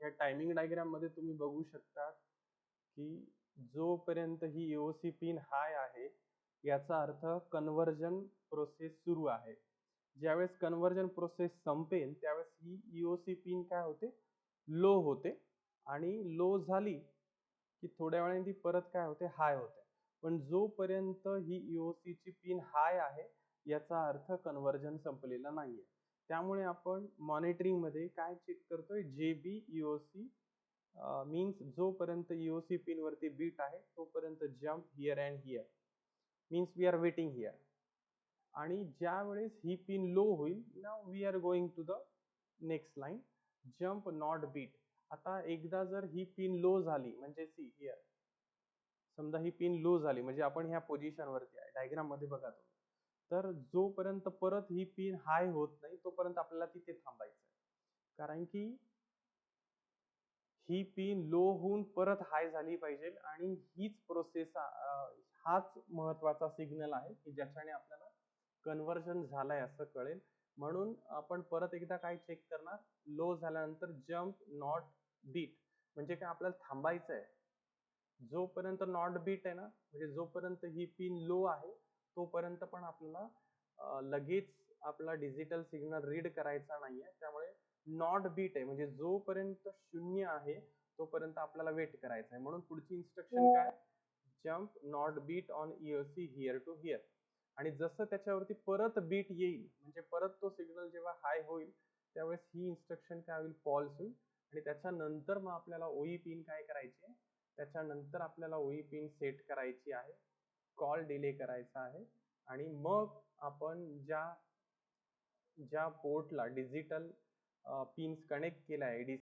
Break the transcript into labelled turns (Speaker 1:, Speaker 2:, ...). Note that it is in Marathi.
Speaker 1: ह्या टायमिंग डायग्राम मध्ये तुम्ही बघू शकता की जोपर्यंत ही EOC पिन हाय आहे याचा अर्थ कन्व्हर्जन प्रोसेस सुरू आहे. ज्यावेळेस कन्व्हर्जन प्रोसेस संपेल त्यावेळेस ही EOC पिन काय होते, लो होते आणि लो झाली की थोड्या वेळाने ती परत काय होते, हाय होते. पण जोपर्यंत ही EOC ची पिन हाय आहे याचा अर्थ कन्व्हर्जन संपलेला नाहीये. त्यामुळे आपण मॉनिटरिंग मध्ये काय चेक करतोय, JB EOC मीन्स जोपर्यंत EOC पिन वरती बीट आहे तोपर्यंत jump here and here means we are waiting here. आणि ज्या वेळेस ही पिन लो होईल, now we are going to the next line, jump not bit. आता एकदा जर ही पिन लो झाली म्हणजे सी हिअर, समजा ही पिन लो झाली म्हणजे आपण ह्या पोझिशन वरती आहे, डायग्राम मध्ये बघा तुम्ही. तर जोपर्यंत परत ही पिन हाय होत नाही तोपर्यंत आपल्याला तिथे थांबायचं आहे. कारण की ही पिन लो होऊन परत हाय झाली पाहिजे आणि हीच प्रोसेस हाच महत्वाचा सिग्नल आहे की ज्याच्याने आपल्याला कन्व्हर्जन झालंय असं कळेल. म्हणून आपण परत एकदा काय चेक करणार, लो झाल्यानंतर जम्प नॉट बीट म्हणजे काय आपल्याला थांबायचं आहे. जोपर्यंत नॉट बीट आहे ना, म्हणजे जोपर्यंत ही पिन लो आहे तोपर्यंत पण आपल्याला लगेच आपला डिजिटल सिग्नल रीड करायचा नाहीये. त्यामुळे नॉट बीट आहे म्हणजे जोपर्यंत 0 आहे तोपर्यंत आपल्याला वेट करायचं आहे. म्हणून पुढची इन्स्ट्रक्शन काय, jump not bit on EOC here to here. आणि जसं त्याच्यावरती परत बीट येईल म्हणजे परत तो सिग्नल जेव्हा हाय होईल त्यावेळेस ही इन्स्ट्रक्शन काय होईल, फॉल्स होईल. आणि त्याच्यानंतर मग आपल्याला ओई पिन काय करायची आहे, त्याच्यानंतर आपल्याला ओई पिन सेट करायची आहे, कॉल डिले करायचा आहे. आणि मग आपण ज्या पोर्टला डिजिटल पिन्स कनेक्ट केला आहे